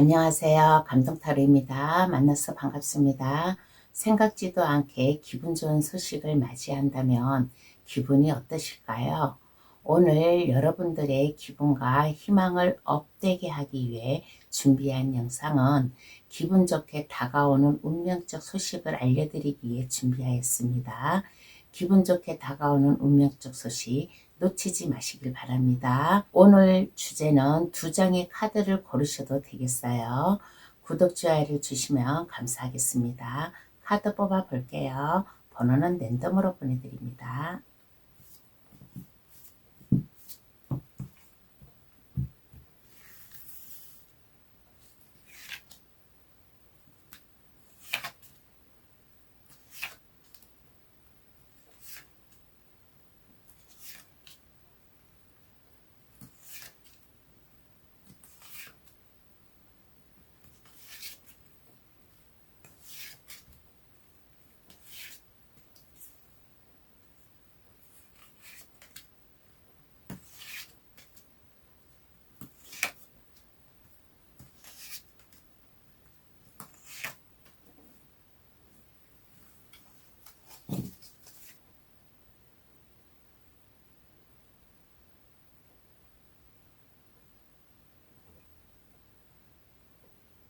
안녕하세요. 감동타로입니다. 만나서 반갑습니다. 생각지도 않게 기분 좋은 소식을 맞이한다면 기분이 어떠실까요? 오늘 여러분들의 기분과 희망을 업되게 하기 위해 준비한 영상은 기분 좋게 다가오는 운명적 소식을 알려드리기 위해 준비하였습니다. 기분 좋게 다가오는 운명적 소식 놓치지 마시길 바랍니다. 오늘 주제는 두 장의 카드를 고르셔도 되겠어요. 구독, 좋아요를 주시면 감사하겠습니다. 카드 뽑아 볼게요. 번호는 랜덤으로 보내드립니다.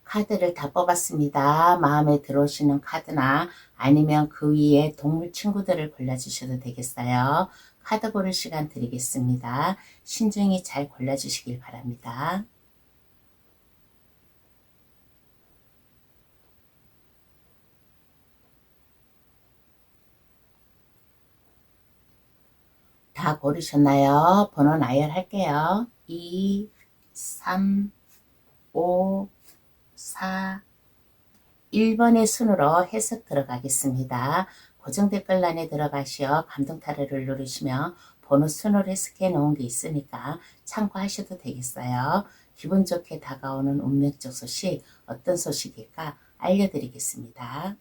카드를 다 뽑았습니다. 마음에 들어오시는 카드나 아니면 그 위에 동물 친구들을 골라주셔도 되겠어요. 카드 고를 시간 드리겠습니다. 신중히 잘 골라주시길 바랍니다. 다 고르셨나요? 번호 나열할게요. 2, 3, 5, 4, 1번의 순으로 해석 들어가겠습니다. 고정 댓글란에 들어가시어 감동 타로를 누르시면 번호 순으로 해석해 놓은 게 있으니까 참고하셔도 되겠어요. 기분 좋게 다가오는 운명적 소식, 어떤 소식일까 알려드리겠습니다.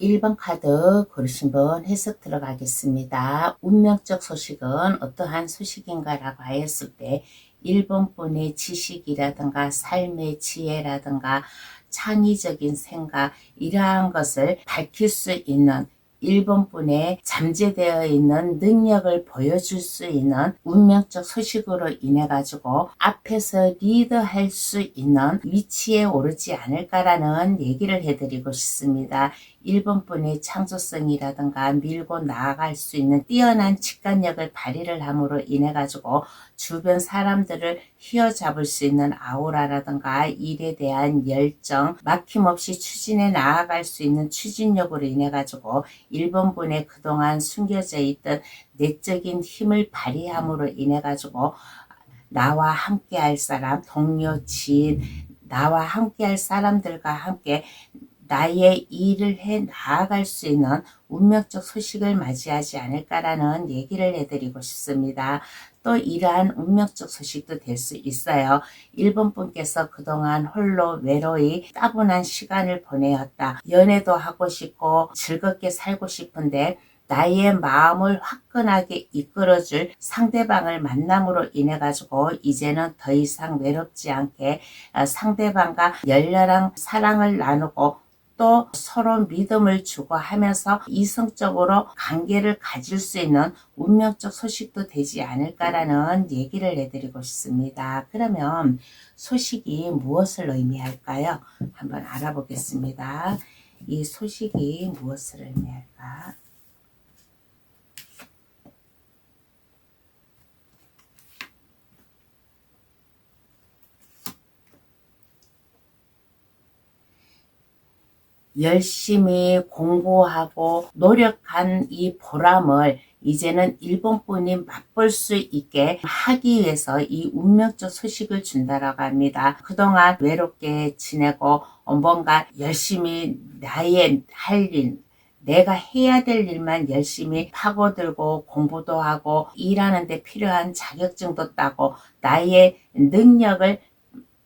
1번 카드 고르신 분 해석 들어가겠습니다. 운명적 소식은 어떠한 소식인가 라고 하였을 때 1번 분의 지식이라든가 삶의 지혜라든가 창의적인 생각 이러한 것을 밝힐 수 있는 1번 분의 잠재되어 있는 능력을 보여줄 수 있는 운명적 소식으로 인해 가지고 앞에서 리드할 수 있는 위치에 오르지 않을까라는 얘기를 해드리고 싶습니다. 1번 분의 창조성이라든가 밀고 나아갈 수 있는 뛰어난 직관력을 발휘를 함으로 인해 가지고 주변 사람들을 휘어잡을 수 있는 아우라라든가 일에 대한 열정, 막힘없이 추진해 나아갈 수 있는 추진력으로 인해 가지고 1번 분의 그동안 숨겨져 있던 내적인 힘을 발휘함으로 인해 가지고 나와 함께 할 사람, 동료, 지인, 나와 함께 할 사람들과 함께 나의 일을 해 나아갈 수 있는 운명적 소식을 맞이하지 않을까라는 얘기를 해드리고 싶습니다. 또 이러한 운명적 소식도 될 수 있어요. 1번 분께서 그동안 홀로 외로이 따분한 시간을 보내었다. 연애도 하고 싶고 즐겁게 살고 싶은데 나의 마음을 화끈하게 이끌어줄 상대방을 만남으로 인해 가지고 이제는 더 이상 외롭지 않게 상대방과 열렬한 사랑을 나누고 또 서로 믿음을 주고 하면서 이성적으로 관계를 가질 수 있는 운명적 소식도 되지 않을까라는 얘기를 해드리고 싶습니다. 그러면 소식이 무엇을 의미할까요? 한번 알아보겠습니다. 이 소식이 무엇을 의미할까? 열심히 공부하고 노력한 이 보람을 이제는 1번 분이 맛볼 수 있게 하기 위해서 이 운명적 소식을 준다라고 합니다. 그동안 외롭게 지내고 뭔가 열심히 나의 할 일, 내가 해야 될 일만 열심히 파고들고 공부도 하고 일하는 데 필요한 자격증도 따고 나의 능력을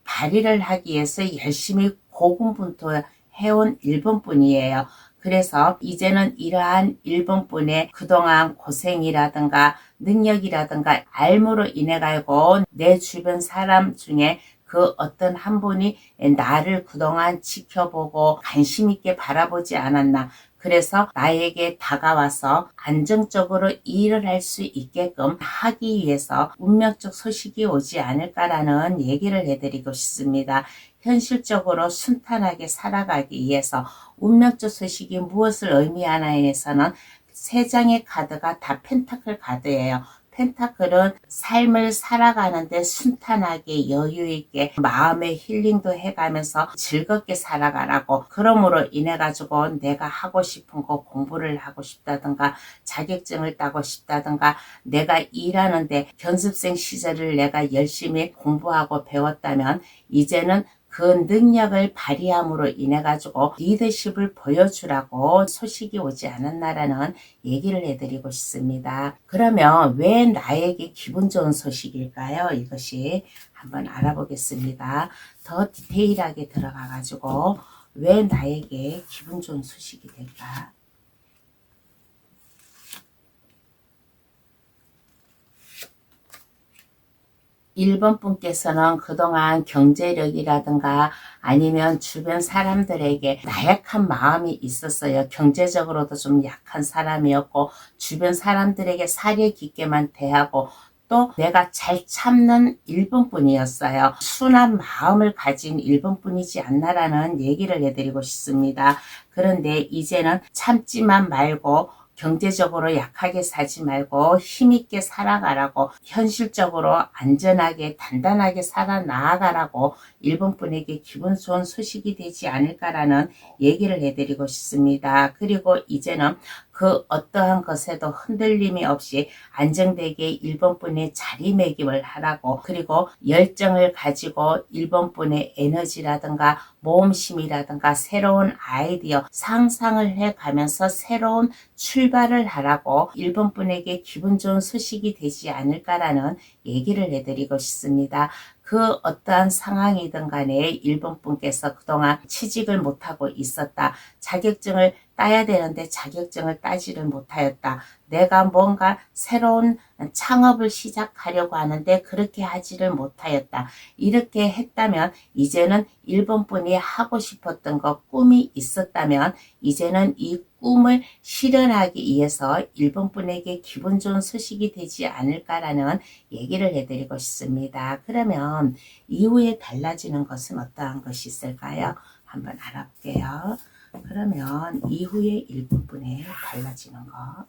발휘를 하기 위해서 열심히 고군분투 해온 1번 분이에요. 그래서 이제는 이러한 1번분의 그동안 고생이라든가 능력이라든가 알무로 인해 가지고 내 주변 사람 중에 그 어떤 한 분이 나를 그동안 지켜보고 관심 있게 바라보지 않았나. 그래서 나에게 다가와서 안정적으로 일을 할 수 있게끔 하기 위해서 운명적 소식이 오지 않을까라는 얘기를 해드리고 싶습니다. 현실적으로 순탄하게 살아가기 위해서 운명적 소식이 무엇을 의미하나에서는 세 장의 카드가 다 펜타클 카드예요. 펜타클은 삶을 살아가는데 순탄하게 여유있게 마음의 힐링도 해가면서 즐겁게 살아가라고, 그러므로 인해 가지고 내가 하고 싶은 거 공부를 하고 싶다든가 자격증을 따고 싶다든가 내가 일하는데 연습생 시절을 내가 열심히 공부하고 배웠다면 이제는 그 능력을 발휘함으로 인해 가지고 리더십을 보여주라고 소식이 오지 않았나라는 얘기를 해드리고 싶습니다. 그러면 왜 나에게 기분 좋은 소식일까요? 이것이 한번 알아보겠습니다. 더 디테일하게 들어가 가지고 왜 나에게 기분 좋은 소식이 될까? 1번 분께서는 그동안 경제력이라든가 아니면 주변 사람들에게 나약한 마음이 있었어요. 경제적으로도 좀 약한 사람이었고 주변 사람들에게 사려 깊게만 대하고 또 내가 잘 참는 1번 분이었어요. 순한 마음을 가진 1번 분이지 않나라는 얘기를 해드리고 싶습니다. 그런데 이제는 참지만 말고 경제적으로 약하게 살지 말고 힘있게 살아가라고, 현실적으로 안전하게 단단하게 살아나가라고 1번 분에게 기분 좋은 소식이 되지 않을까라는 얘기를 해드리고 싶습니다. 그리고 이제는 그 어떠한 것에도 흔들림이 없이 안정되게 1번 분의 자리매김을 하라고, 그리고 열정을 가지고 1번 분의 에너지라든가 모험심이라든가 새로운 아이디어 상상을 해가면서 새로운 출발을 하라고 1번 분에게 기분 좋은 소식이 되지 않을까라는 얘기를 해드리고 싶습니다. 그 어떠한 상황이든 간에 1번 분께서 그동안 취직을 못하고 있었다. 자격증을 따야 되는데 자격증을 따지를 못하였다. 내가 뭔가 새로운 창업을 시작하려고 하는데 그렇게 하지를 못하였다. 이렇게 했다면 이제는 1번 분이 하고 싶었던 거, 꿈이 있었다면 이제는 이 꿈을 실현하기 위해서 1번 분에게 기분 좋은 소식이 되지 않을까라는 얘기를 해드리고 싶습니다. 그러면 이후에 달라지는 것은 어떠한 것이 있을까요? 한번 알아볼게요. 그러면 이후에 1번 분에 달라지는 거.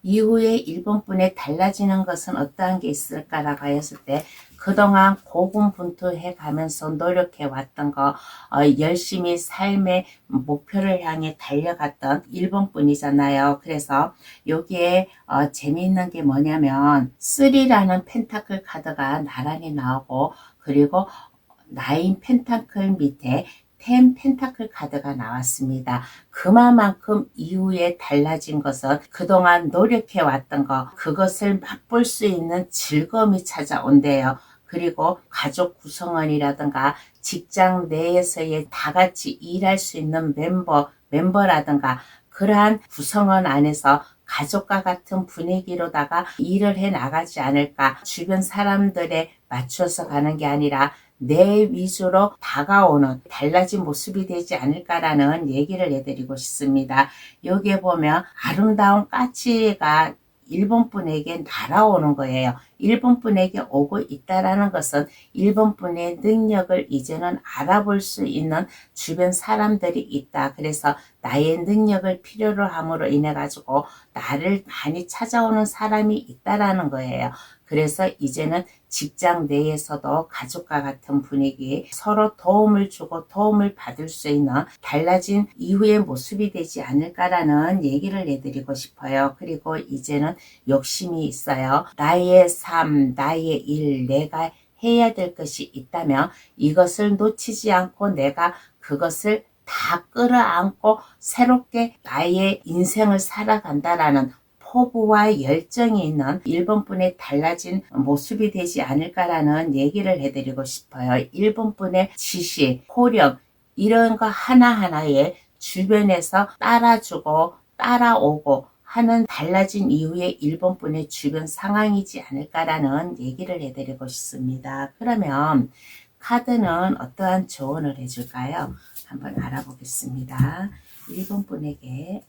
이후에 1번 분에 달라지는 것은 어떠한 게 있을까라고 했을 때 그동안 고군분투해 가면서 노력해 왔던 거, 열심히 삶의 목표를 향해 달려갔던 1번 분이잖아요. 그래서 여기에 재미있는 게 뭐냐면 3라는 펜타클 카드가 나란히 나오고, 그리고 9 펜타클 밑에 10 펜타클 카드가 나왔습니다. 그만큼 이후에 달라진 것은 그동안 노력해왔던 것, 그것을 맛볼 수 있는 즐거움이 찾아온대요. 그리고 가족 구성원이라든가 직장 내에서의 다 같이 일할 수 있는 멤버라든가 그러한 구성원 안에서 가족과 같은 분위기로다가 일을 해 나가지 않을까. 주변 사람들에 맞춰서 가는 게 아니라 내 위주로 다가오는 달라진 모습이 되지 않을까라는 얘기를 해드리고 싶습니다. 여기에 보면 아름다운 까치가 1번 분에게 날아오는 거예요. 1번 분에게 오고 있다라는 것은 1번 분의 능력을 이제는 알아볼 수 있는 주변 사람들이 있다. 그래서 나의 능력을 필요로 함으로 인해 가지고 나를 많이 찾아오는 사람이 있다라는 거예요. 그래서 이제는 직장 내에서도 가족과 같은 분위기, 서로 도움을 주고 도움을 받을 수 있는 달라진 이후의 모습이 되지 않을까라는 얘기를 해드리고 싶어요. 그리고 이제는 욕심이 있어요. 나의 삶, 나의 일, 내가 해야 될 것이 있다면 이것을 놓치지 않고 내가 그것을 다 끌어안고 새롭게 나의 인생을 살아간다라는 포부와 열정이 있는 1번 분의 달라진 모습이 되지 않을까라는 얘기를 해드리고 싶어요. 1번 분의 지식, 호력 이런 거 하나하나에 주변에서 따라주고 따라오고 하는 달라진 이후에 1번 분의 주변 상황이지 않을까라는 얘기를 해드리고 싶습니다. 그러면 카드는 어떠한 조언을 해줄까요? 한번 알아보겠습니다. 1번 분에게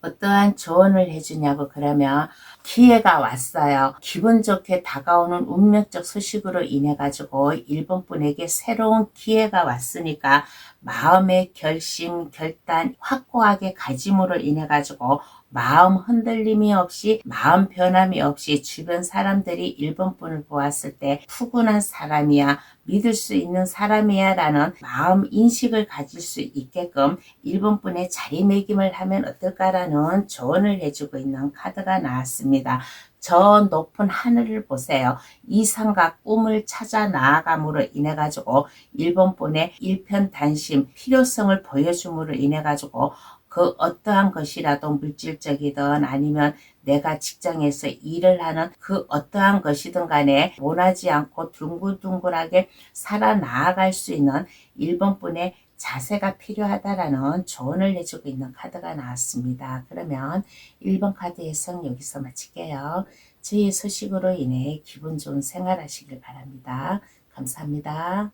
어떠한 조언을 해주냐고. 그러면 기회가 왔어요. 기분 좋게 다가오는 운명적 소식으로 인해 가지고 1번 분에게 새로운 기회가 왔으니까 마음의 결심, 결단 확고하게 가짐으로 인해 가지고 마음 흔들림이 없이, 마음 변함이 없이 주변 사람들이 1번 분을 보았을 때 푸근한 사람이야, 믿을 수 있는 사람이야 라는 마음 인식을 가질 수 있게끔 1번 분의 자리매김을 하면 어떨까라는 조언을 해주고 있는 카드가 나왔습니다. 저 높은 하늘을 보세요. 이상과 꿈을 찾아 나아감으로 인해 가지고 1번 분의 일편단심, 필요성을 보여줌으로 인해 가지고 그 어떠한 것이라도 물질적이든 아니면 내가 직장에서 일을 하는 그 어떠한 것이든 간에 원하지 않고 둥글둥글하게 살아나아갈 수 있는 1번 분의 자세가 필요하다라는 조언을 해주고 있는 카드가 나왔습니다. 그러면 1번 카드 해석 여기서 마칠게요. 저희의 소식으로 인해 기분 좋은 생활 하시길 바랍니다. 감사합니다.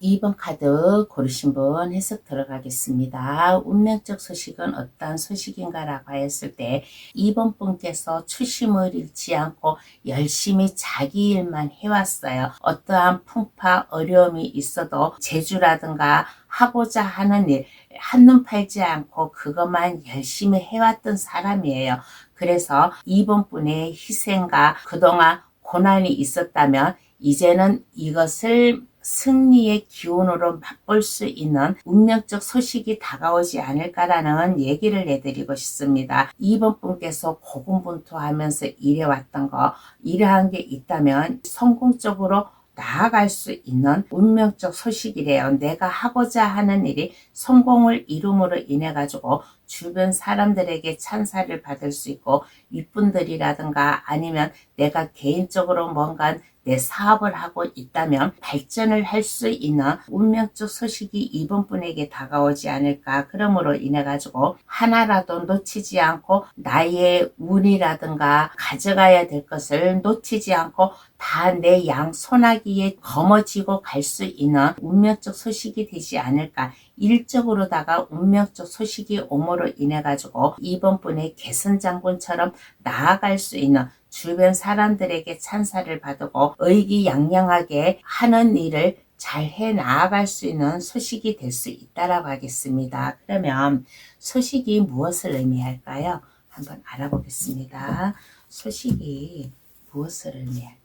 2번 카드 고르신 분 해석 들어가겠습니다. 운명적 소식은 어떠한 소식인가 라고 했을 때 2번 분께서 초심을 잃지 않고 열심히 자기 일만 해왔어요. 어떠한 풍파 어려움이 있어도 재주라든가 하고자 하는 일 한눈 팔지 않고 그것만 열심히 해왔던 사람이에요. 그래서 2번 분의 희생과 그동안 고난이 있었다면 이제는 이것을 승리의 기운으로 맛볼 수 있는 운명적 소식이 다가오지 않을까라는 얘기를 해드리고 싶습니다. 2번 분께서 고군분투하면서 일해왔던 거, 이러한 게 있다면 성공적으로 나아갈 수 있는 운명적 소식이래요. 내가 하고자 하는 일이 성공을 이룸으로 인해 가지고 주변 사람들에게 찬사를 받을 수 있고, 윗분들이라든가 아니면 내가 개인적으로 뭔가 내 사업을 하고 있다면 발전을 할 수 있는 운명적 소식이 2번 분에게 다가오지 않을까. 그러므로 인해 가지고 하나라도 놓치지 않고 나의 운이라든가 가져가야 될 것을 놓치지 않고 다 내 양손아귀에 거머쥐고 갈 수 있는 운명적 소식이 되지 않을까. 일적으로다가 운명적 소식이 오므로 인해 가지고 2번 분의 개선장군처럼 나아갈 수 있는, 주변 사람들에게 찬사를 받고 의기양양하게 하는 일을 잘 해 나아갈 수 있는 소식이 될 수 있다라고 하겠습니다. 그러면 소식이 무엇을 의미할까요? 한번 알아보겠습니다. 소식이 무엇을 의미할까?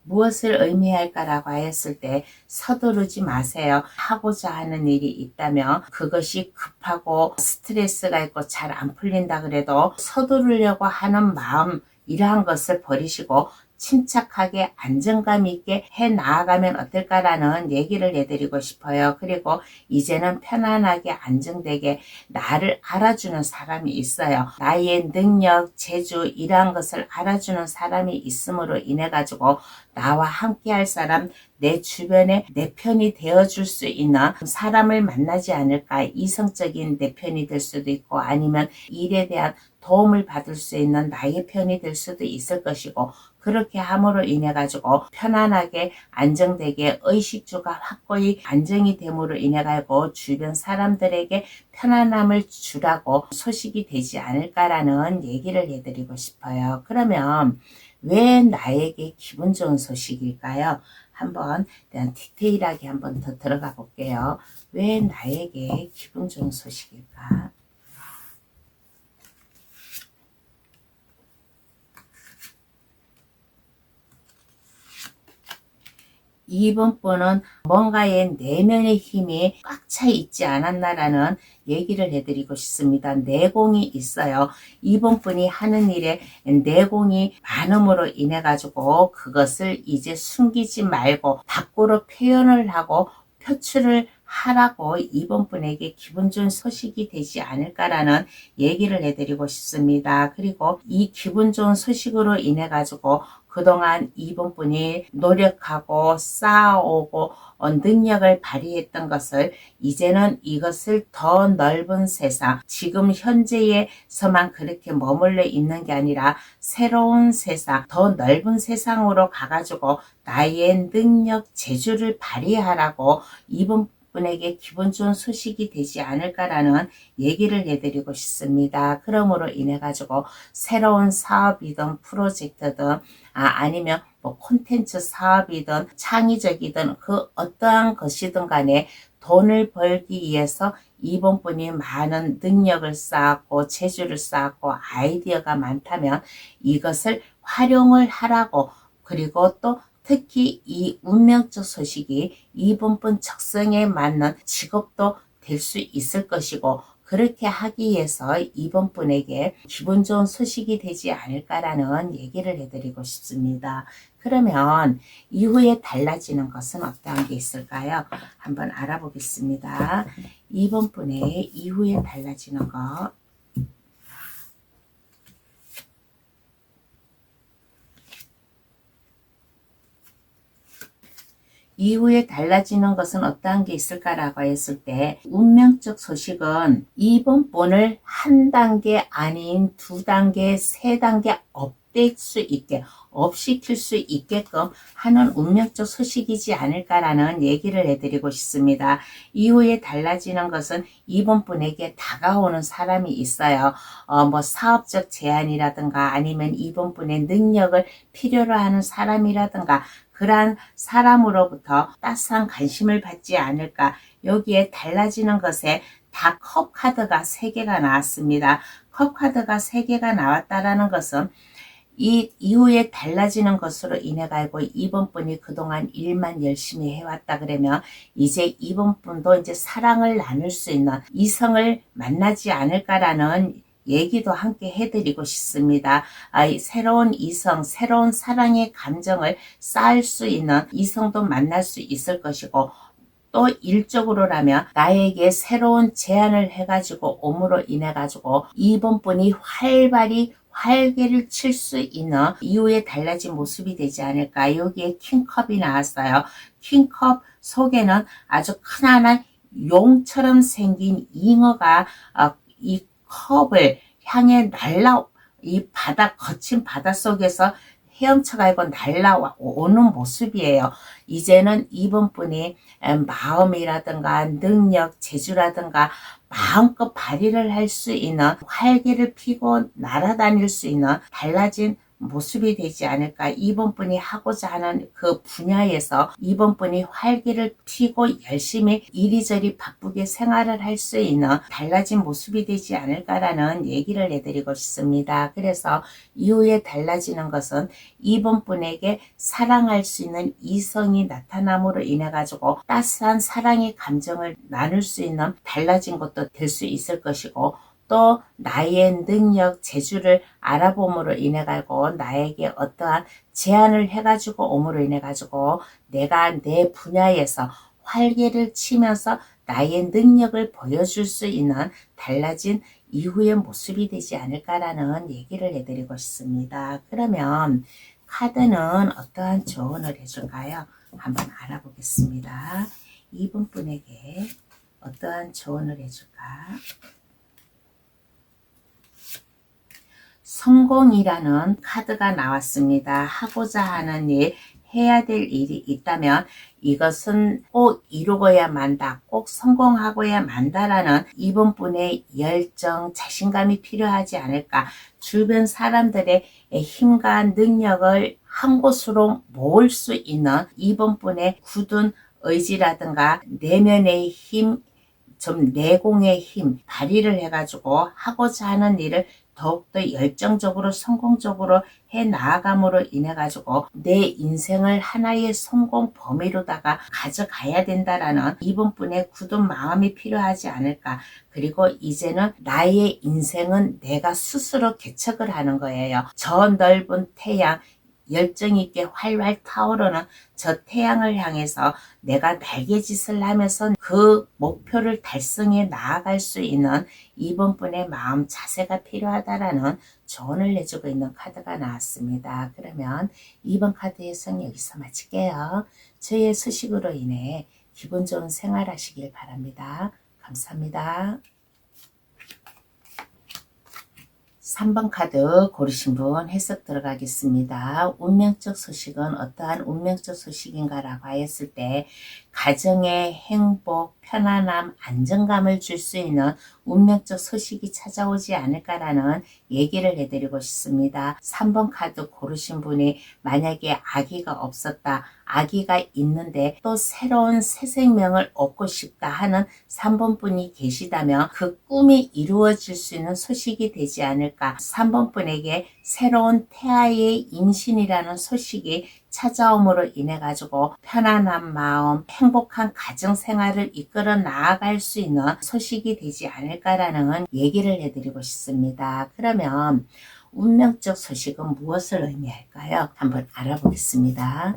무엇을 의미할까라고 하였을 때 서두르지 마세요. 하고자 하는 일이 있다면 그것이 급하고 스트레스가 있고 잘 안 풀린다 그래도 서두르려고 하는 마음, 이러한 것을 버리시고 침착하게 안정감 있게 해 나아가면 어떨까라는 얘기를 해드리고 싶어요. 그리고 이제는 편안하게 안정되게 나를 알아주는 사람이 있어요. 나의 능력, 재주 이러한 것을 알아주는 사람이 있음으로 인해 가지고 나와 함께 할 사람, 내 주변에 내 편이 되어줄 수 있는 사람을 만나지 않을까. 이성적인 내 편이 될 수도 있고 아니면 일에 대한 도움을 받을 수 있는 나의 편이 될 수도 있을 것이고, 그렇게 함으로 인해 가지고 편안하게 안정되게 의식주가 확고히 안정이 됨으로 인해 가지고 주변 사람들에게 편안함을 주라고 소식이 되지 않을까라는 얘기를 해드리고 싶어요. 그러면 왜 나에게 기분 좋은 소식일까요? 한번 디테일하게 한번 더 들어가 볼게요. 왜 나에게 기분 좋은 소식일까? 이번 분은 뭔가의 내면의 힘이 꽉 차 있지 않았나라는 얘기를 해드리고 싶습니다. 내공이 있어요. 이번 분이 하는 일에 내공이 많음으로 인해 가지고 그것을 이제 숨기지 말고 밖으로 표현을 하고 표출을 하라고 이번 분에게 기분 좋은 소식이 되지 않을까라는 얘기를 해드리고 싶습니다. 그리고 이 기분 좋은 소식으로 인해 가지고 그동안 이번 분이 노력하고 쌓아오고 능력을 발휘했던 것을 이제는 이것을 더 넓은 세상, 지금 현재에서만 그렇게 머물러 있는 게 아니라 새로운 세상, 더 넓은 세상으로 가가지고 나의 능력, 재주를 발휘하라고 이번 분에게 기분 좋은 소식이 되지 않을까라는 얘기를 해드리고 싶습니다. 그러므로 인해 가지고 새로운 사업이든 프로젝트든 아니면 뭐 콘텐츠 사업이든 창의적이든 그 어떠한 것이든 간에 돈을 벌기 위해서 이번 분이 많은 능력을 쌓았고 재주를 쌓았고 아이디어가 많다면 이것을 활용을 하라고, 그리고 또 특히 이 운명적 소식이 이번 분 적성에 맞는 직업도 될 수 있을 것이고, 그렇게 하기 위해서 이번 분에게 기분 좋은 소식이 되지 않을까라는 얘기를 해드리고 싶습니다. 그러면 이후에 달라지는 것은 어떠한 게 있을까요? 한번 알아보겠습니다. 이번 분의 이후에 달라지는 것. 이후에 달라지는 것은 어떠한 게 있을까라고 했을 때, 운명적 소식은 이번 분을 한 단계 아닌 두 단계, 세 단계 업될 수 있게, 업시킬 수 있게끔 하는 운명적 소식이지 않을까라는 얘기를 해드리고 싶습니다. 이후에 달라지는 것은 이번 분에게 다가오는 사람이 있어요. 뭐 사업적 제안이라든가 아니면 이번 분의 능력을 필요로 하는 사람이라든가 그러한 사람으로부터 따스한 관심을 받지 않을까. 여기에 달라지는 것에 다 컵 카드가 3개가 나왔습니다. 컵 카드가 3개가 나왔다라는 것은 이 이후에 달라지는 것으로 인해 가지고 이번 분이 그동안 일만 열심히 해왔다 그러면 이제 이번 분도 이제 사랑을 나눌 수 있는 이성을 만나지 않을까라는 얘기도 함께 해드리고 싶습니다. 새로운 이성, 새로운 사랑의 감정을 쌓을 수 있는 이성도 만날 수 있을 것이고, 또 일적으로라면 나에게 새로운 제안을 해가지고 옴으로 인해 가지고 이번 분이 활발히 활개를 칠 수 있는 이후에 달라진 모습이 되지 않을까. 여기에 킹컵이 나왔어요. 킹컵 속에는 아주 크나난 용처럼 생긴 잉어가 이 컵을 향해 이 바다, 거친 바다 속에서 헤엄쳐가지고 날아오는 모습이에요. 이제는 이번 분이 마음이라든가 능력, 재주라든가 마음껏 발휘를 할 수 있는, 활기를 피고 날아다닐 수 있는 달라진 모습이 되지 않을까. 이번 분이 하고자 하는 그 분야에서 이번 분이 활기를 피고 열심히 이리저리 바쁘게 생활을 할 수 있는 달라진 모습이 되지 않을까라는 얘기를 해드리고 싶습니다. 그래서 이후에 달라지는 것은 이번 분에게 사랑할 수 있는 이성이 나타남으로 인해 가지고 따스한 사랑의 감정을 나눌 수 있는 달라진 것도 될 수 있을 것이고, 또 나의 능력, 재주를 알아봄으로 인해 가지고 나에게 어떠한 제안을 해가지고 옴으로 인해 가지고 내가 내 분야에서 활개를 치면서 나의 능력을 보여줄 수 있는 달라진 이후의 모습이 되지 않을까라는 얘기를 해드리고 싶습니다. 그러면 카드는 어떠한 조언을 해줄까요? 한번 알아보겠습니다. 이분 분에게 어떠한 조언을 해줄까? 성공이라는 카드가 나왔습니다. 하고자 하는 일, 해야 될 일이 있다면 이것은 꼭 이루어야 만다, 꼭 성공하고야 만다라는 이번 분의 열정, 자신감이 필요하지 않을까. 주변 사람들의 힘과 능력을 한 곳으로 모을 수 있는 이번 분의 굳은 의지라든가 내면의 힘, 좀 내공의 힘 발휘를 해가지고 하고자 하는 일을 더욱더 열정적으로 성공적으로 해 나아감으로 인해 가지고 내 인생을 하나의 성공 범위로다가 가져가야 된다라는 이분뿐의 굳은 마음이 필요하지 않을까. 그리고 이제는 나의 인생은 내가 스스로 개척을 하는 거예요. 저 넓은 태양, 열정 있게 활활 타오르는 저 태양을 향해서 내가 날개짓을 하면서 그 목표를 달성해 나아갈 수 있는 이번분의 마음 자세가 필요하다라는 조언을 내주고 있는 카드가 나왔습니다. 그러면 2번 카드 해석 여기서 마칠게요. 저의 소식으로 인해 기분 좋은 생활 하시길 바랍니다. 감사합니다. 3번 카드 고르신 분 해석 들어가겠습니다. 운명적 소식은 어떠한 운명적 소식인가 라고 하였을 때 가정의 행복, 편안함, 안정감을 줄 수 있는 운명적 소식이 찾아오지 않을까라는 얘기를 해드리고 싶습니다. 3번 카드 고르신 분이 만약에 아기가 없었다, 아기가 있는데 또 새로운 새 생명을 얻고 싶다 하는 3번 분이 계시다면 그 꿈이 이루어질 수 있는 소식이 되지 않을까. 3번 분에게 새로운 태아의 임신이라는 소식이 찾아옴으로 인해 가지고 편안한 마음, 행복한 가정생활을 이끌어 나아갈 수 있는 소식이 되지 않을까라는 얘기를 해드리고 싶습니다. 그러면 운명적 소식은 무엇을 의미할까요? 한번 알아보겠습니다.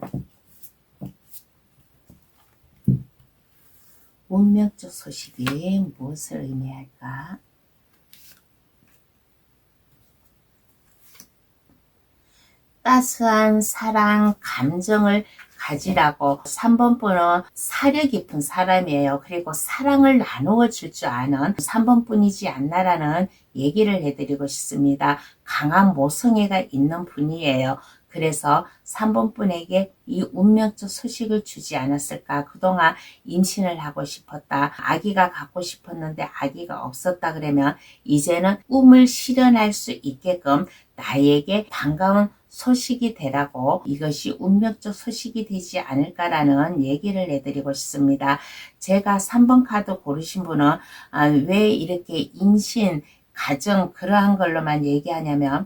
운명적 소식이 무엇을 의미할까? 따스한 사랑, 감정을 가지라고 3번 분은 사려 깊은 사람이에요. 그리고 사랑을 나누어 줄 줄 아는 3번 분이지 않나라는 얘기를 해드리고 싶습니다. 강한 모성애가 있는 분이에요. 그래서 3번 분에게 이 운명적 소식을 주지 않았을까. 그동안 임신을 하고 싶었다. 아기가 갖고 싶었는데 아기가 없었다 그러면 이제는 꿈을 실현할 수 있게끔 나에게 반가운 소식이 되라고 이것이 운명적 소식이 되지 않을까라는 얘기를 해드리고 싶습니다. 제가 3번 카드 고르신 분은 왜 이렇게 임신, 가정 그러한 걸로만 얘기하냐면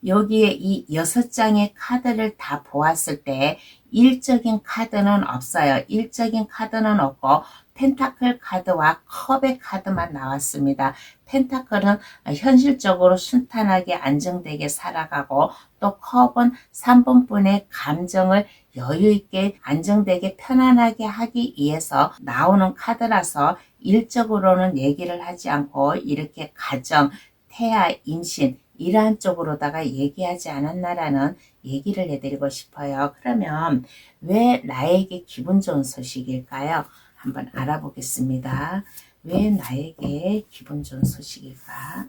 여기에 이 6장의 카드를 다 보았을 때 일적인 카드는 없어요. 일적인 카드는 없고 펜타클 카드와 컵의 카드만 나왔습니다. 펜타클은 현실적으로 순탄하게 안정되게 살아가고 또 컵은 3번 분의 감정을 여유있게 안정되게 편안하게 하기 위해서 나오는 카드라서 일적으로는 얘기를 하지 않고 이렇게 가정, 태아, 임신 이러한 쪽으로다가 얘기하지 않았나라는 얘기를 해드리고 싶어요. 그러면 왜 나에게 기분 좋은 소식일까요? 한번 알아보겠습니다. 왜 나에게 기분 좋은 소식일까?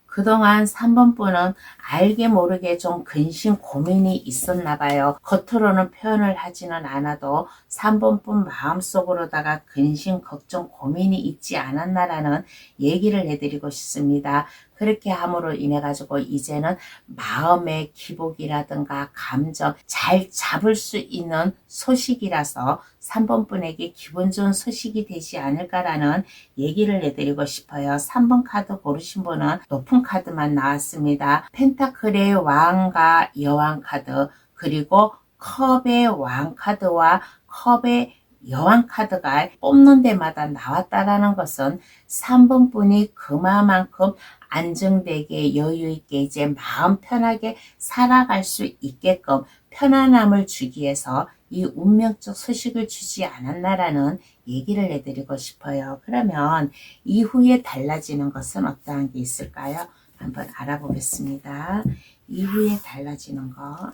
그동안 3번 분은 알게 모르게 좀 근심 고민이 있었나 봐요. 겉으로는 표현을 하지는 않아도 3번 분 마음속으로다가 근심, 걱정, 고민이 있지 않았나라는 얘기를 해드리고 싶습니다. 그렇게 함으로 인해 가지고 이제는 마음의 기복이라든가 감정 잘 잡을 수 있는 소식이라서 3번 분에게 기분 좋은 소식이 되지 않을까라는 얘기를 해드리고 싶어요. 3번 카드 고르신 분은 높은 카드만 나왔습니다. 펜타클의 왕과 여왕 카드 그리고 컵의 왕 카드와 컵의 여왕 카드가 뽑는 데마다 나왔다라는 것은 3번 분이 그만큼 안정되게 여유있게 이제 마음 편하게 살아갈 수 있게끔 편안함을 주기 위해서 이 운명적 소식을 주지 않았나라는 얘기를 해드리고 싶어요. 그러면 이후에 달라지는 것은 어떠한 게 있을까요? 한번 알아보겠습니다. 이후에 달라지는 거.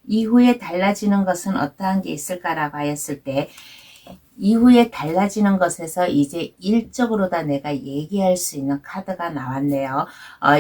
이후에 달라지는 것은 어떠한 게 있을까라고 하였을 때 이후에 달라지는 것에서 이제 일적으로 다 내가 얘기할 수 있는 카드가 나왔네요.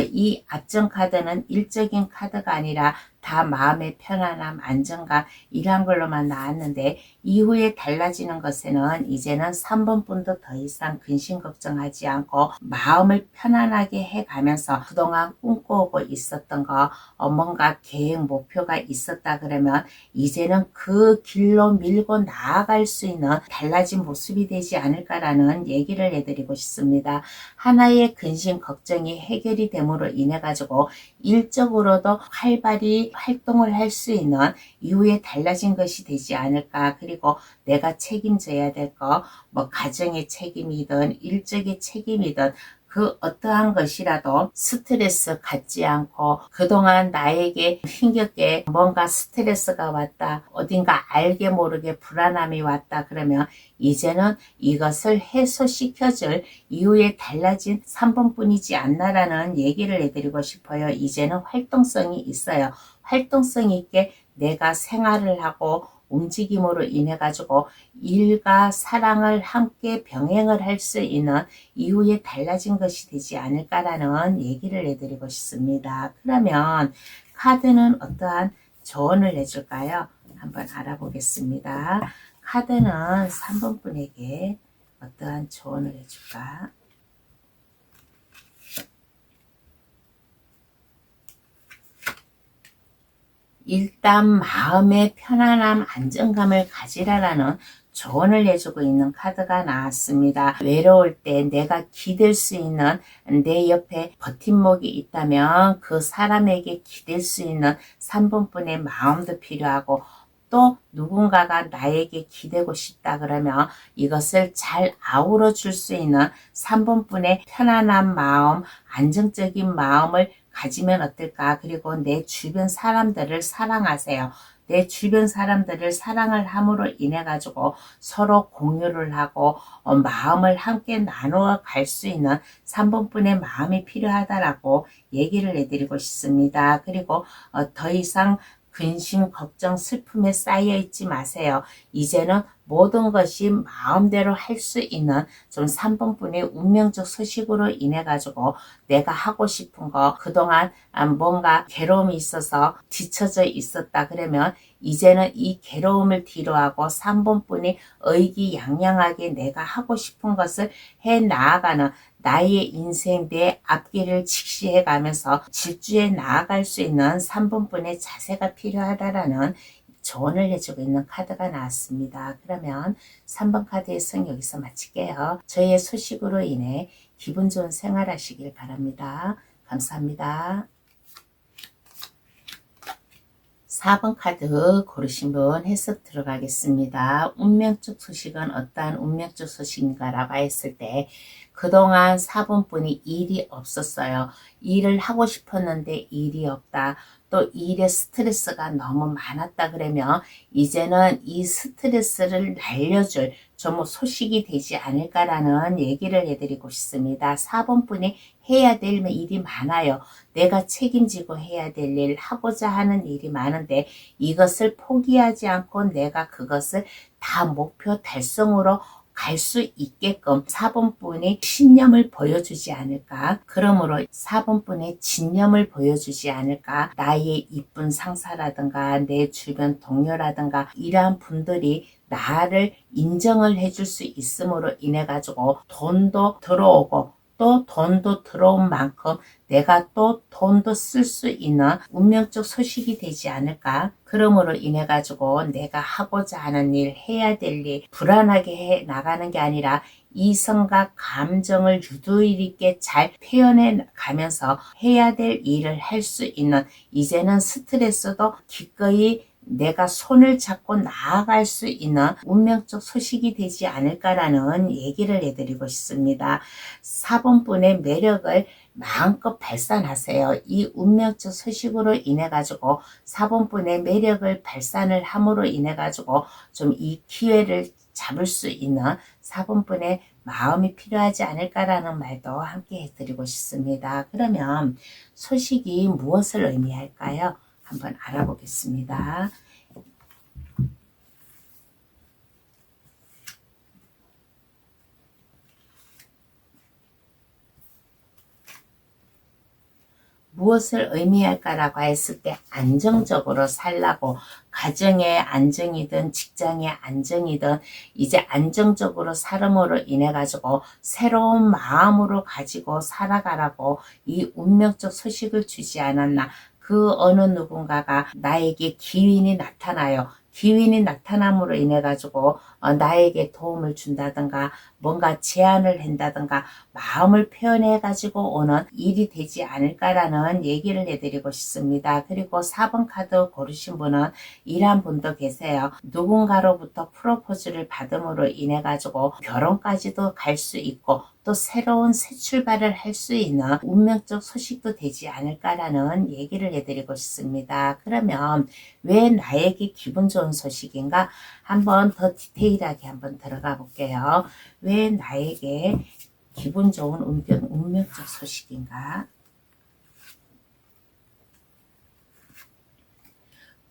이 앞전 카드는 일적인 카드가 아니라 다 마음의 편안함, 안정감 이러한 걸로만 나왔는데 이후에 달라지는 것에는 이제는 3번 분도 더 이상 근심 걱정하지 않고 마음을 편안하게 해가면서 그동안 꿈꿔오고 있었던 거 뭔가 계획 목표가 있었다 그러면 이제는 그 길로 밀고 나아갈 수 있는 달라진 모습이 되지 않을까라는 얘기를 해드리고 싶습니다. 하나의 근심 걱정이 해결이 됨으로 인해 가지고 일적으로도 활발히 활동을 할 수 있는 이후에 달라진 것이 되지 않을까. 그리고 내가 책임져야 될 거, 뭐 가정의 책임이든 일적의 책임이든 그 어떠한 것이라도 스트레스 갖지 않고 그동안 나에게 힘겹게 뭔가 스트레스가 왔다, 어딘가 알게 모르게 불안함이 왔다 그러면 이제는 이것을 해소시켜줄 이후에 달라진 3번뿐이지 않나라는 얘기를 해드리고 싶어요. 이제는 활동성이 있어요. 활동성 있게 내가 생활을 하고 움직임으로 인해 가지고 일과 사랑을 함께 병행을 할 수 있는 이후에 달라진 것이 되지 않을까라는 얘기를 해드리고 싶습니다. 그러면 카드는 어떠한 조언을 해줄까요? 한번 알아보겠습니다. 카드는 3번 분에게 어떠한 조언을 해줄까? 일단 마음의 편안함, 안정감을 가지라라는 조언을 해주고 있는 카드가 나왔습니다. 외로울 때 내가 기댈 수 있는 내 옆에 버팀목이 있다면 그 사람에게 기댈 수 있는 3번분의 마음도 필요하고 또 누군가가 나에게 기대고 싶다 그러면 이것을 잘 아우러 줄 수 있는 3번분의 편안한 마음, 안정적인 마음을 가지면 어떨까? 그리고 내 주변 사람들을 사랑하세요. 내 주변 사람들을 사랑을 함으로 인해 가지고 서로 공유를 하고 마음을 함께 나누어 갈 수 있는 3번분의 마음이 필요하다라고 얘기를 해드리고 싶습니다. 그리고 더 이상 근심, 걱정, 슬픔에 쌓여 있지 마세요. 이제는 모든 것이 마음대로 할 수 있는 좀 3번분의 운명적 소식으로 인해 가지고 내가 하고 싶은 거 그동안 뭔가 괴로움이 있어서 뒤처져 있었다 그러면 이제는 이 괴로움을 뒤로하고 3번분이 의기양양하게 내가 하고 싶은 것을 해 나아가는 나의 인생 내 앞길을 직시해 가면서 질주해 나아갈 수 있는 3번분의 자세가 필요하다라는 조언을 해주고 있는 카드가 나왔습니다. 그러면 3번 카드의 성 여기서 마칠게요. 저의 소식으로 인해 기분 좋은 생활 하시길 바랍니다. 감사합니다. 4번 카드 고르신 분 해석 들어가겠습니다. 운명적 소식은 어떠한 운명적 소식인가 라고 했을 때 그동안 4번 분이 일이 없었어요. 일을 하고 싶었는데 일이 없다. 또 일에 스트레스가 너무 많았다 그러면 이제는 이 스트레스를 날려줄 좀 소식이 되지 않을까라는 얘기를 해드리고 싶습니다. 4번 분이 해야 될 일이 많아요. 내가 책임지고 해야 될 일, 하고자 하는 일이 많은데 이것을 포기하지 않고 내가 그것을 다 목표 달성으로 갈 수 있게끔 4번분이 신념을 보여주지 않을까. 그러므로 4번분의 진념을 보여주지 않을까. 나의 이쁜 상사라든가 내 주변 동료라든가 이러한 분들이 나를 인정을 해줄 수 있음으로 인해 가지고 돈도 들어오고 또 돈도 들어온 만큼 내가 또 돈도 쓸 수 있는 운명적 소식이 되지 않을까. 그러므로 인해 가지고 내가 하고자 하는 일, 해야 될 일 불안하게 해 나가는 게 아니라 이성과 감정을 유도리 있게 잘 표현해 가면서 해야 될 일을 할 수 있는 이제는 스트레스도 기꺼이 내가 손을 잡고 나아갈 수 있는 운명적 소식이 되지 않을까라는 얘기를 해드리고 싶습니다. 4번분의 매력을 마음껏 발산하세요. 이 운명적 소식으로 인해 가지고 4번분의 매력을 발산을 함으로 인해 가지고 좀 이 기회를 잡을 수 있는 4번분의 마음이 필요하지 않을까라는 말도 함께 해드리고 싶습니다. 그러면 소식이 무엇을 의미할까요? 한번 알아보겠습니다. 무엇을 의미할까라고 했을 때 안정적으로 살라고, 가정의 안정이든 직장의 안정이든 이제 안정적으로 살음으로 인해 가지고 새로운 마음으로 가지고 살아가라고 이 운명적 소식을 주지 않았나. 그 어느 누군가가 나에게 기운이 나타나요. 기운이 나타남으로 인해 가지고 나에게 도움을 준다든가 뭔가 제안을 한다든가 마음을 표현해 가지고 오는 일이 되지 않을까라는 얘기를 해드리고 싶습니다. 그리고 4번 카드 고르신 분은 이런 분도 계세요. 누군가로부터 프로포즈를 받음으로 인해 가지고 결혼까지도 갈 수 있고 또 새로운 새 출발을 할 수 있는 운명적 소식도 되지 않을까라는 얘기를 해드리고 싶습니다. 그러면 왜 나에게 기분 좋은 소식인가? 한번 더 디테일하게 한번 들어가 볼게요. 왜 나에게 기분 좋은 운명적 소식인가?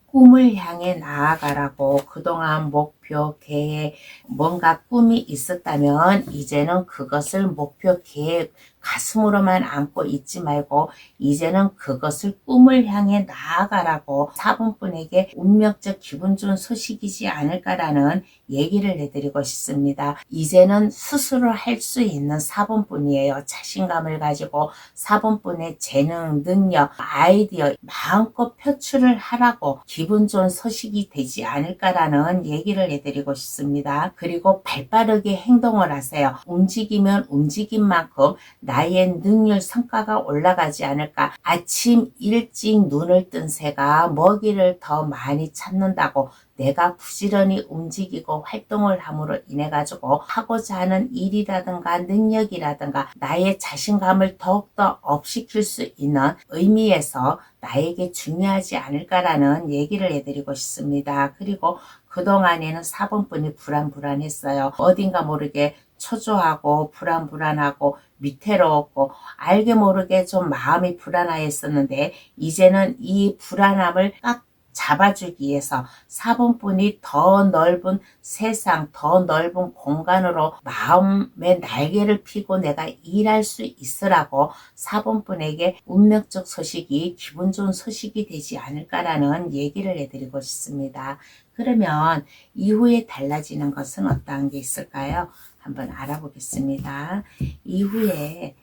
꿈을 향해 나아가라고. 그동안 목표, 계획, 뭔가 꿈이 있었다면 이제는 그것을 목표, 계획, 가슴으로만 안고 있지 말고 이제는 그것을 꿈을 향해 나아가라고 4번분에게 운명적 기분 좋은 소식이지 않을까라는 얘기를 해드리고 싶습니다. 이제는 스스로 할 수 있는 4번분이에요. 자신감을 가지고 4번분의 재능, 능력, 아이디어 마음껏 표출을 하라고 기분 좋은 소식이 되지 않을까라는 얘기를 해드리고 싶습니다. 그리고 발빠르게 행동을 하세요. 움직이면 움직인 만큼 나의 능률 성과가 올라가지 않을까. 아침 일찍 눈을 뜬 새가 먹이를 더 많이 찾는다고 내가 부지런히 움직이고 활동을 함으로 인해 가지고 하고자 하는 일이라든가 능력이라든가 나의 자신감을 더욱더 업시킬 수 있는 의미에서 나에게 중요하지 않을까라는 얘기를 해드리고 싶습니다. 그리고 그동안에는 4번분이 불안했어요. 어딘가 모르게 초조하고 불안하고 위태로웠고 알게 모르게 좀 마음이 불안하였었는데 이제는 이 불안함을 딱 잡아주기 위해서 4번분이 더 넓은 세상, 더 넓은 공간으로 마음의 날개를 펴고 내가 일할 수 있으라고 4번분에게 운명적 소식이 기분 좋은 소식이 되지 않을까라는 얘기를 해드리고 싶습니다. 그러면 이후에 달라지는 것은 어떠한 게 있을까요? 한번 알아보겠습니다. 이후에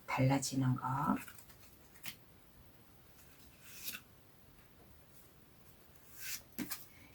달라지는 거.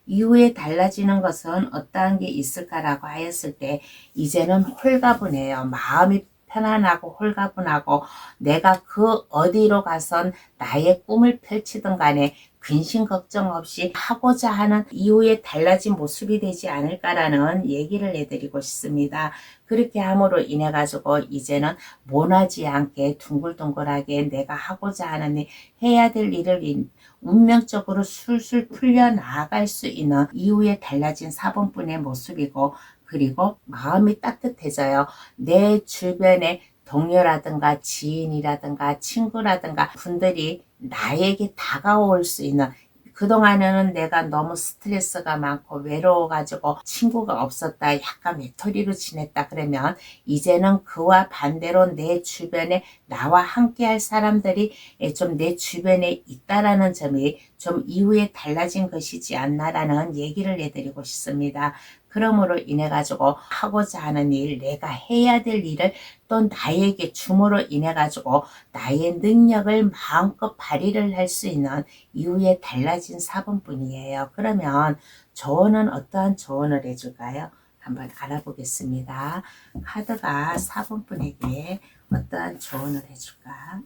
이후에 달라지는 것은 어떠한 게 있을까라고 하였을 때 이제는 홀가분해요. 마음이 편안하고 홀가분하고 내가 그 어디로 가선 나의 꿈을 펼치든 간에 근심 걱정 없이 하고자 하는 이후에 달라진 모습이 되지 않을까라는 얘기를 해드리고 싶습니다. 그렇게 함으로 인해 가지고 이제는 모나지 않게 둥글둥글하게 내가 하고자 하는 일, 해야 될 일을 운명적으로 술술 풀려나갈 수 있는 이후에 달라진 4번분의 모습이고 그리고 마음이 따뜻해져요. 내 주변에 동료라든가 지인이라든가 친구라든가 분들이 나에게 다가올 수 있는 그동안에는 내가 너무 스트레스가 많고 외로워가지고 친구가 없었다 약간 외톨이로 지냈다 그러면 이제는 그와 반대로 내 주변에 나와 함께 할 사람들이 좀 내 주변에 있다라는 점이 좀 이후에 달라진 것이지 않나라는 얘기를 해드리고 싶습니다. 그러므로 인해 가지고 하고자 하는 일, 내가 해야 될 일을 또 나에게 줌으로 인해 가지고 나의 능력을 마음껏 발휘를 할 수 있는 이후에 달라진 4번분이에요. 그러면 조언은 어떠한 조언을 해줄까요? 한번 알아보겠습니다. 카드가 4번분에게 어떠한 조언을 해줄까?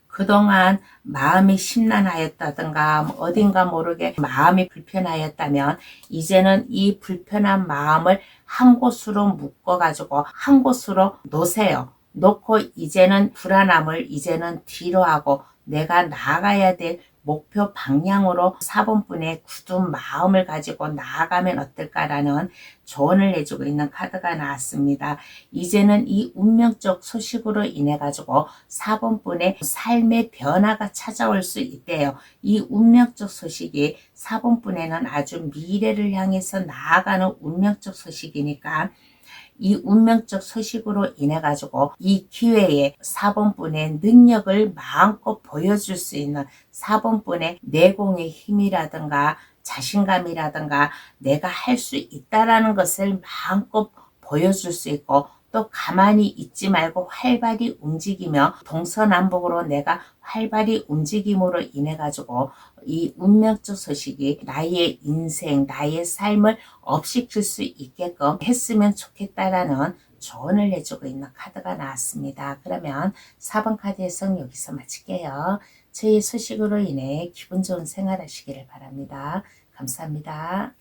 그동안 마음이 심란하였다든가 어딘가 모르게 마음이 불편하였다면 이제는 이 불편한 마음을 한 곳으로 묶어가지고 한 곳으로 놓으세요. 놓고 이제는 불안함을 이제는 뒤로 하고 내가 나아가야 될 목표 방향으로 4번분의 굳은 마음을 가지고 나아가면 어떨까라는 조언을 해주고 있는 카드가 나왔습니다. 이제는 이 운명적 소식으로 인해 가지고 4번분의 삶의 변화가 찾아올 수 있대요. 이 운명적 소식이 4번분에는 아주 미래를 향해서 나아가는 운명적 소식이니까 이 운명적 소식으로 인해 가지고 이 기회에 4번분의 능력을 마음껏 보여줄 수 있는 4번분의 내공의 힘이라든가 자신감이라든가 내가 할 수 있다라는 것을 마음껏 보여줄 수 있고, 또 가만히 있지 말고 활발히 움직이며 동서남북으로 내가 활발히 움직임으로 인해 가지고 이 운명적 소식이 나의 인생, 나의 삶을 업시킬 수 있게끔 했으면 좋겠다라는 조언을 해주고 있는 카드가 나왔습니다. 그러면 4번 카드 해석 여기서 마칠게요. 저희 소식으로 인해 기분 좋은 생활 하시기를 바랍니다. 감사합니다.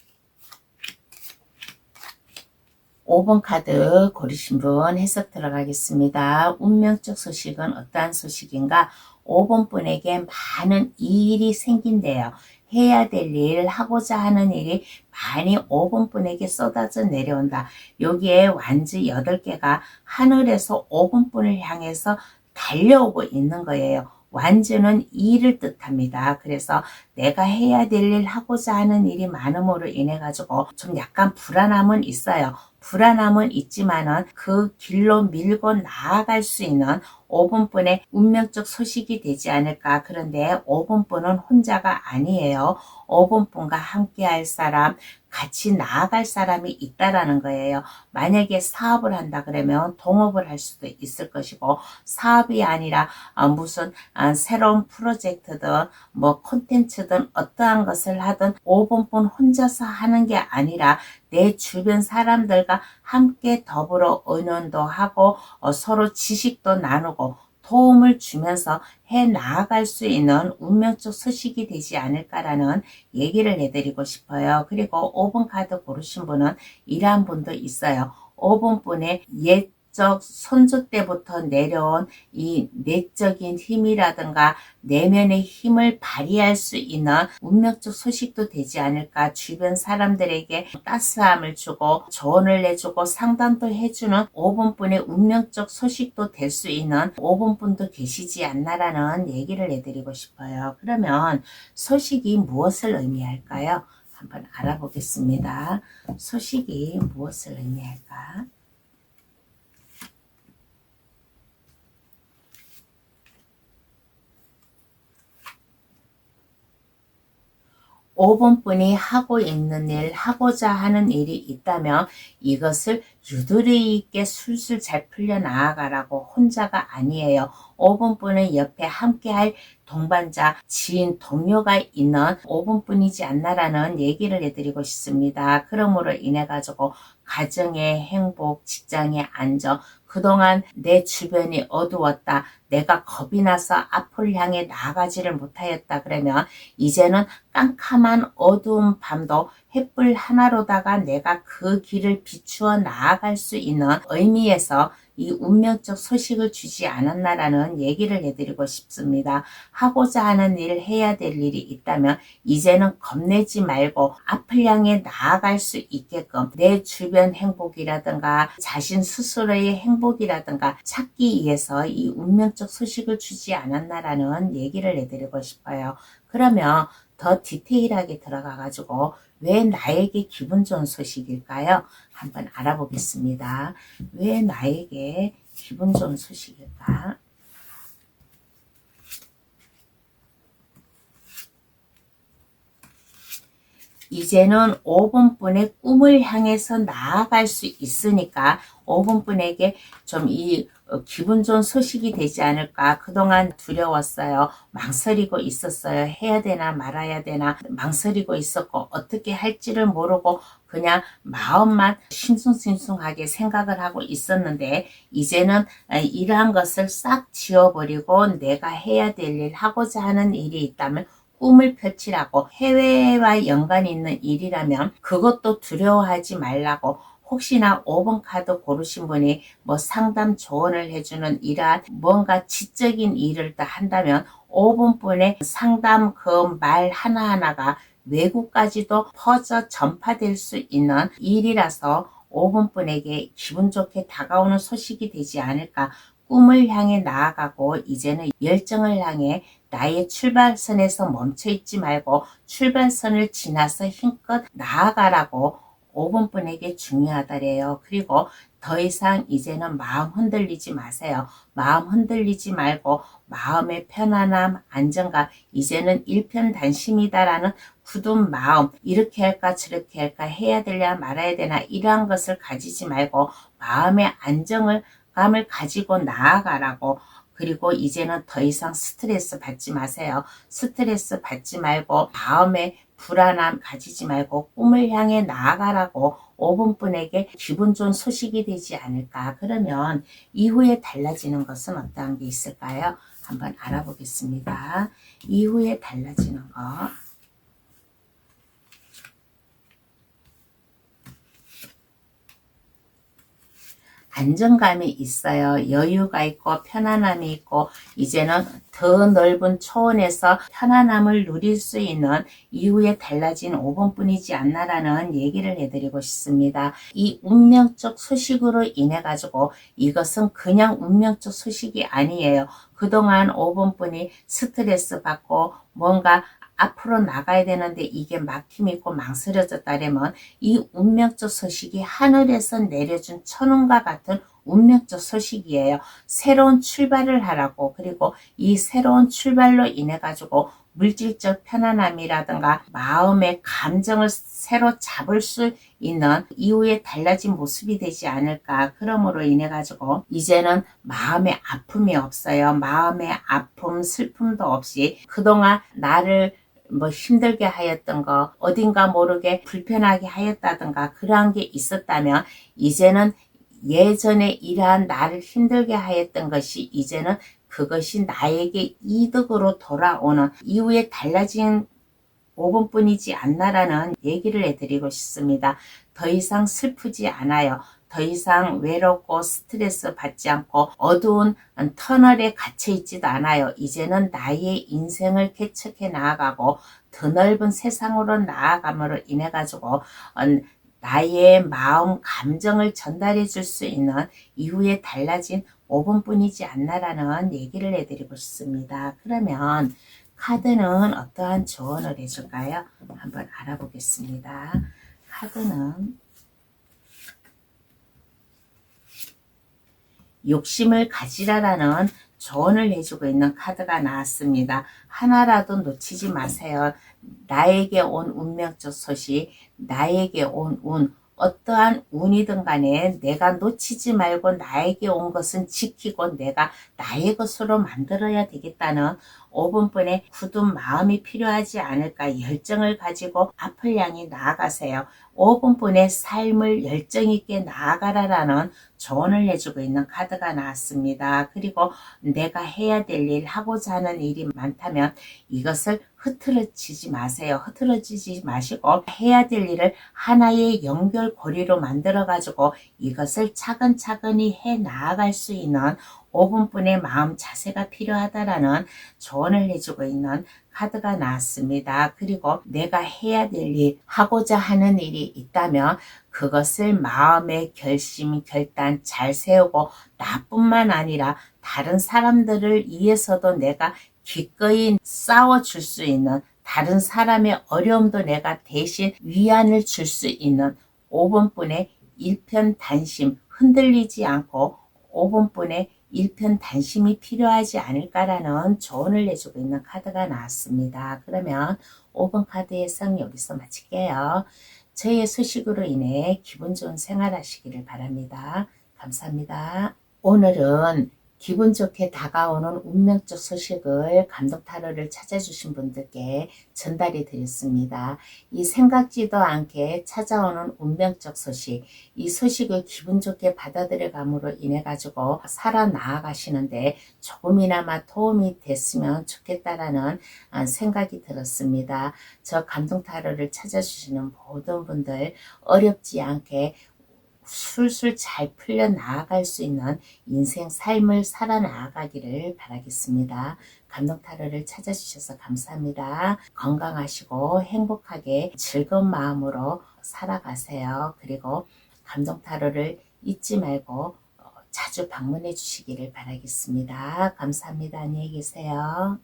5번 카드 고르신 분 해석 들어가겠습니다. 운명적 소식은 어떠한 소식인가? 5번 분에게 많은 일이 생긴대요. 해야 될 일, 하고자 하는 일이 많이 5번 분에게 쏟아져 내려온다. 여기에 완지 8개가 하늘에서 5번 분을 향해서 달려오고 있는 거예요. 완주는 일을 뜻합니다. 그래서 내가 해야 될 일, 하고자 하는 일이 많음으로 인해 가지고 좀 약간 불안함은 있어요. 불안함은 있지만은 그 길로 밀고 나아갈 수 있는 5번분의 운명적 소식이 되지 않을까. 그런데 5번분은 혼자가 아니에요. 5번분과 함께 할 사람, 같이 나아갈 사람이 있다라는 거예요. 만약에 사업을 한다 그러면 동업을 할 수도 있을 것이고, 사업이 아니라 무슨 새로운 프로젝트든 뭐 콘텐츠든 어떠한 것을 하든 5번분 혼자서 하는 게 아니라 내 주변 사람들과 함께 더불어 의논도 하고 서로 지식도 나누고 도움을 주면서 해 나아갈 수 있는 운명적 소식이 되지 않을까라는 얘기를 해드리고 싶어요. 그리고 5번 카드 고르신 분은 이러한 분도 있어요. 5번 분의 옛적 선조 때부터 내려온 이 내적인 힘이라든가 내면의 힘을 발휘할 수 있는 운명적 소식도 되지 않을까. 주변 사람들에게 따스함을 주고 조언을 해주고 상담도 해주는 5번분의 운명적 소식도 될 수 있는 5번분도 계시지 않나라는 얘기를 해드리고 싶어요. 그러면 소식이 무엇을 의미할까요? 한번 알아보겠습니다. 소식이 무엇을 의미할까? 오번 분이 하고 있는 일, 하고자 하는 일이 있다면 이것을 유도리 있게 술술 잘 풀려 나아가라고. 혼자가 아니에요. 5번 분은 옆에 함께할 동반자, 지인, 동료가 있는 5번 분이지 않나라는 얘기를 해드리고 싶습니다. 그러므로 인해 가지고 가정의 행복, 직장의 안정, 그동안 내 주변이 어두웠다, 내가 겁이 나서 앞을 향해 나아가지를 못하였다 그러면 이제는 깜깜한 어두운 밤도 횃불 하나로다가 내가 그 길을 비추어 나아갈 수 있는 의미에서 이 운명적 소식을 주지 않았나라는 얘기를 해드리고 싶습니다. 하고자 하는 일, 해야 될 일이 있다면 이제는 겁내지 말고 앞을 향해 나아갈 수 있게끔 내 주변 행복이라든가 자신 스스로의 행복이라든가 찾기 위해서 이 운명적 소식을 주지 않았나라는 얘기를 해드리고 싶어요. 그러면 더 디테일하게 들어가 가지고 왜 나에게 기분 좋은 소식일까요? 한번 알아보겠습니다. 왜 나에게 기분 좋은 소식일까? 이제는 5번분의 꿈을 향해서 나아갈 수 있으니까 5번분에게 좀 이 기분 좋은 소식이 되지 않을까. 그동안 두려웠어요. 망설이고 있었어요. 해야 되나 말아야 되나 망설이고 있었고 어떻게 할지를 모르고 그냥 마음만 싱숭생숭하게 생각을 하고 있었는데 이제는 이러한 것을 싹 지워버리고 내가 해야 될 일, 하고자 하는 일이 있다면 꿈을 펼치라고. 해외와 연관이 있는 일이라면 그것도 두려워하지 말라고. 혹시나 5번 카드 고르신 분이 뭐 상담 조언을 해주는 이러한 뭔가 지적인 일을 다 한다면 5번 분의 상담 그 말 하나하나가 외국까지도 퍼져 전파될 수 있는 일이라서 5번 분에게 기분 좋게 다가오는 소식이 되지 않을까. 꿈을 향해 나아가고 이제는 열정을 향해 나의 출발선에서 멈춰 있지 말고 출발선을 지나서 힘껏 나아가라고 5번 분에게 중요하다래요. 그리고 더 이상 이제는 마음 흔들리지 마세요. 마음 흔들리지 말고 마음의 편안함, 안정감, 이제는 일편단심이다라는 굳은 마음, 이렇게 할까 저렇게 할까 해야 되냐 말아야 되나 이러한 것을 가지지 말고 마음의 안정감을 가지고 나아가라고. 그리고 이제는 더 이상 스트레스 받지 마세요. 스트레스 받지 말고 마음의 불안함 가지지 말고 꿈을 향해 나아가라고 5분분에게 기분 좋은 소식이 되지 않을까. 그러면 이후에 달라지는 것은 어떠한 게 있을까요? 한번 알아보겠습니다. 이후에 달라지는 거. 안정감이 있어요. 여유가 있고 편안함이 있고 이제는 더 넓은 초원에서 편안함을 누릴 수 있는 이후에 달라진 5번뿐이지 않나라는 얘기를 해드리고 싶습니다. 이 운명적 소식으로 인해 가지고 이것은 그냥 운명적 소식이 아니에요. 그동안 5번뿐이 스트레스 받고 뭔가 앞으로 나가야 되는데 이게 막힘이 있고 망설여졌다면 이 운명적 소식이 하늘에서 내려준 천운과 같은 운명적 소식이에요. 새로운 출발을 하라고. 그리고 이 새로운 출발로 인해 가지고 물질적 편안함이라든가 마음의 감정을 새로 잡을 수 있는 이후에 달라진 모습이 되지 않을까. 그러므로 인해 가지고 이제는 마음의 아픔이 없어요. 마음의 아픔, 슬픔도 없이 그동안 나를 힘들게 하였던 거, 어딘가 모르게 불편하게 하였다든가 그러한 게 있었다면 이제는 예전에 이러한 나를 힘들게 하였던 것이 이제는 그것이 나에게 이득으로 돌아오는 이후에 달라진 5분뿐이지 않나라는 얘기를 해드리고 싶습니다. 더 이상 슬프지 않아요. 더 이상 외롭고 스트레스 받지 않고 어두운 터널에 갇혀 있지도 않아요. 이제는 나의 인생을 개척해 나아가고 더 넓은 세상으로 나아감으로 인해 가지고 나의 마음 감정을 전달해 줄 수 있는 이후에 달라진 5분뿐이지 않나라는 얘기를 해드리고 싶습니다. 그러면 카드는 어떠한 조언을 해줄까요? 한번 알아보겠습니다. 카드는 욕심을 가지라라는 조언을 해주고 있는 카드가 나왔습니다. 하나라도 놓치지 마세요. 나에게 온 운명적 소식, 나에게 온 운, 어떠한 운이든 간에 내가 놓치지 말고 나에게 온 것은 지키고 내가 나의 것으로 만들어야 되겠다는 5분분의 굳은 마음이 필요하지 않을까. 열정을 가지고 앞을 향해 나아가세요. 5분분의 삶을 열정 있게 나아가라라는 조언을 해주고 있는 카드가 나왔습니다. 그리고 내가 해야 될 일, 하고자 하는 일이 많다면 이것을 흐트러지지 마세요. 흐트러지지 마시고 해야 될 일을 하나의 연결고리로 만들어 가지고 이것을 차근차근히 해 나아갈 수 있는 5분분의 마음 자세가 필요하다라는 조언을 해주고 있는 카드가 나왔습니다. 그리고 내가 해야 될 일, 하고자 하는 일이 있다면 그것을 마음의 결심, 결단 잘 세우고 나뿐만 아니라 다른 사람들을 위해서도 내가 기꺼이 싸워줄 수 있는, 다른 사람의 어려움도 내가 대신 위안을 줄 수 있는 5분뿐의 일편단심, 흔들리지 않고 5분뿐의 일편단심이 필요하지 않을까라는 조언을 해주고 있는 카드가 나왔습니다. 그러면 5번 카드의 해석 여기서 마칠게요. 저의 소식으로 인해 기분 좋은 생활 하시기를 바랍니다. 감사합니다. 오늘은 기분 좋게 다가오는 운명적 소식을 감독타로를 찾아주신 분들께 전달해 드렸습니다. 이 생각지도 않게 찾아오는 운명적 소식, 이 소식을 기분 좋게 받아들여 감으로 인해 가지고 살아나가시는데 조금이나마 도움이 됐으면 좋겠다라는 생각이 들었습니다. 저 감동타로를 찾아주시는 모든 분들 어렵지 않게 술술 잘 풀려 나아갈 수 있는 인생 삶을 살아 나아가기를 바라겠습니다. 감동타로를 찾아주셔서 감사합니다. 건강하시고 행복하게 즐거운 마음으로 살아가세요. 그리고 감동타로를 잊지 말고 자주 방문해 주시기를 바라겠습니다. 감사합니다. 안녕히 계세요.